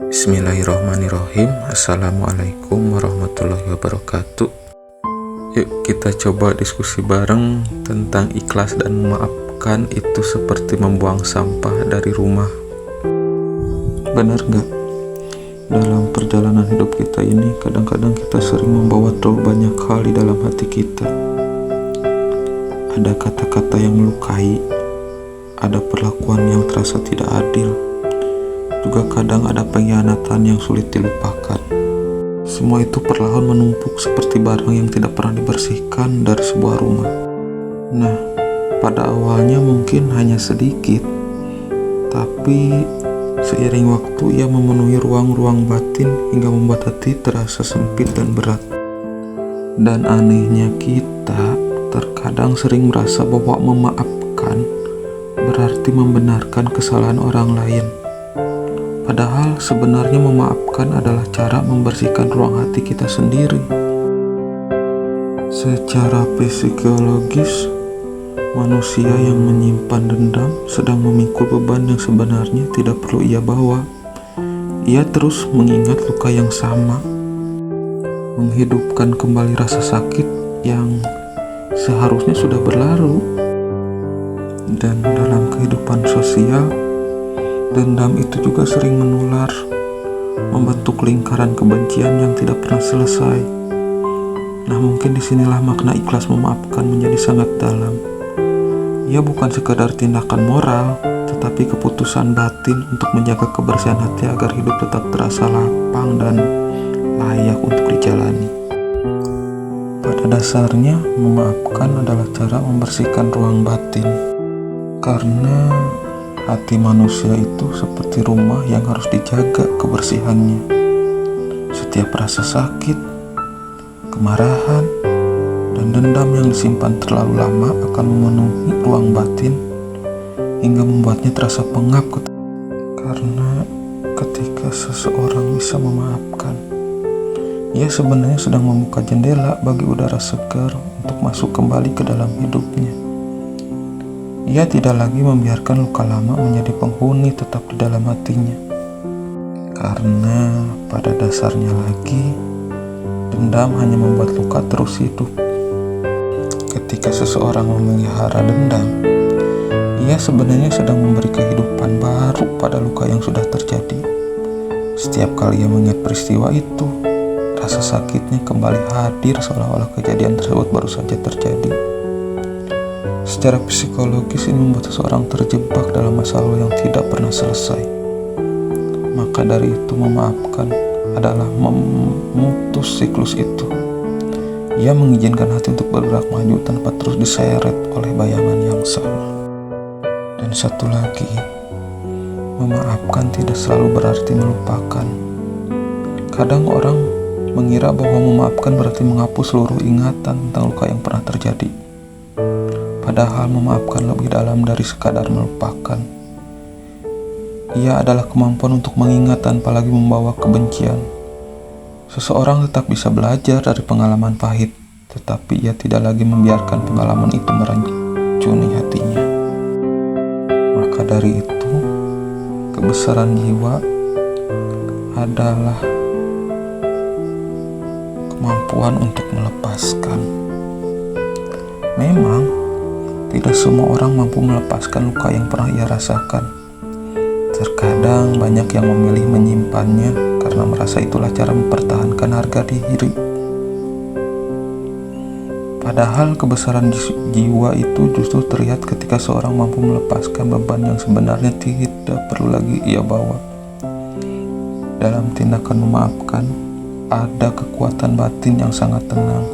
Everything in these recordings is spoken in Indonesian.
Bismillahirrahmanirrahim. Assalamualaikum warahmatullahi wabarakatuh. Yuk kita coba diskusi bareng tentang ikhlas dan memaafkan itu seperti membuang sampah dari rumah. Benar gak? Dalam perjalanan hidup kita ini, kadang-kadang kita sering membawa terlalu banyak hal di dalam hati kita. Ada kata-kata yang melukai, ada perlakuan yang terasa tidak adil, juga kadang ada pengkhianatan yang sulit dilupakan. Semua itu perlahan menumpuk seperti barang yang tidak pernah dibersihkan dari sebuah rumah. Nah, pada awalnya mungkin hanya sedikit, tapi seiring waktu ia memenuhi ruang-ruang batin hingga membuat hati terasa sempit dan berat. Dan anehnya kita terkadang sering merasa bahwa memaafkan berarti membenarkan kesalahan orang lain. Padahal sebenarnya memaafkan adalah cara membersihkan ruang hati kita sendiri. Secara psikologis, manusia yang menyimpan dendam sedang memikul beban yang sebenarnya tidak perlu ia bawa. Ia terus mengingat luka yang sama, menghidupkan kembali rasa sakit yang seharusnya sudah berlalu. Dan dalam kehidupan sosial, dendam itu juga sering menular, membentuk lingkaran kebencian yang tidak pernah selesai. Nah, mungkin disinilah makna ikhlas memaafkan menjadi sangat dalam. Ia bukan sekadar tindakan moral, tetapi keputusan batin untuk menjaga kebersihan hati agar hidup tetap terasa lapang dan layak untuk dijalani. Pada dasarnya, memaafkan adalah cara membersihkan ruang batin. Karena hati manusia itu seperti rumah yang harus dijaga kebersihannya. Setiap rasa sakit, kemarahan, dan dendam yang disimpan terlalu lama akan memenuhi ruang batin hingga membuatnya terasa pengap. Karena ketika seseorang bisa memaafkan, ia sebenarnya sedang membuka jendela bagi udara segar untuk masuk kembali ke dalam hidupnya. Ia tidak lagi membiarkan luka lama menjadi penghuni tetap di dalam hatinya. Karena pada dasarnya lagi, dendam hanya membuat luka terus hidup. Ketika seseorang memelihara dendam, ia sebenarnya sedang memberi kehidupan baru pada luka yang sudah terjadi. Setiap kali ia mengingat peristiwa itu, rasa sakitnya kembali hadir seolah-olah kejadian tersebut baru saja terjadi. Secara psikologis ini membuat seseorang terjebak dalam masa lalu yang tidak pernah selesai. Maka dari itu memaafkan adalah memutus siklus itu. Ia mengizinkan hati untuk bergerak maju tanpa terus diseret oleh bayangan yang sama. Dan satu lagi, memaafkan tidak selalu berarti melupakan. Kadang orang mengira bahwa memaafkan berarti menghapus seluruh ingatan tentang luka yang pernah terjadi. Padahal memaafkan lebih dalam dari sekadar melupakan. Ia adalah kemampuan untuk mengingat tanpa lagi membawa kebencian. Seseorang tetap bisa belajar dari pengalaman pahit, tetapi ia tidak lagi membiarkan pengalaman itu meracuni hatinya. Maka dari itu, kebesaran jiwa adalah kemampuan untuk melepaskan. Memang tidak semua orang mampu melepaskan luka yang pernah ia rasakan. Terkadang banyak yang memilih menyimpannya karena merasa itulah cara mempertahankan harga diri. Padahal kebesaran jiwa itu justru terlihat ketika seorang mampu melepaskan beban yang sebenarnya tidak perlu lagi ia bawa. Dalam tindakan memaafkan, ada kekuatan batin yang sangat tenang.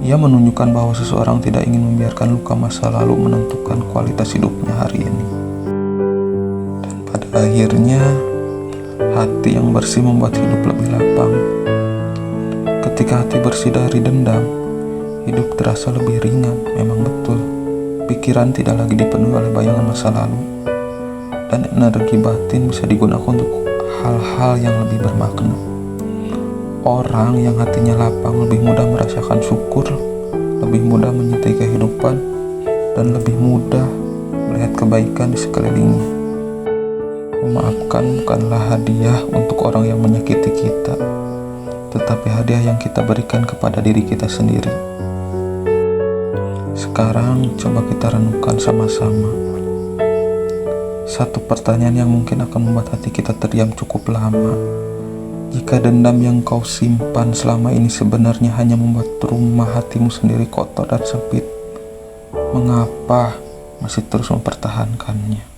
Ia menunjukkan bahwa seseorang tidak ingin membiarkan luka masa lalu menentukan kualitas hidupnya hari ini. Dan pada akhirnya, hati yang bersih membuat hidup lebih lapang. Ketika hati bersih dari dendam, hidup terasa lebih ringan. Memang betul, pikiran tidak lagi dipenuhi oleh bayangan masa lalu, dan energi batin bisa digunakan untuk hal-hal yang lebih bermakna. Orang yang hatinya lapang lebih mudah merasakan syukur, lebih mudah menyintai kehidupan, dan lebih mudah melihat kebaikan di sekelilingnya. memaafkan bukanlah hadiah untuk orang yang menyakiti kita, tetapi hadiah yang kita berikan kepada diri kita sendiri. Sekarang coba kita renungkan sama-sama. Satu pertanyaan yang mungkin akan membuat hati kita terdiam cukup lama. Jika dendam yang kau simpan selama ini sebenarnya hanya membuat rumah hatimu sendiri kotor dan sempit, mengapa masih terus mempertahankannya?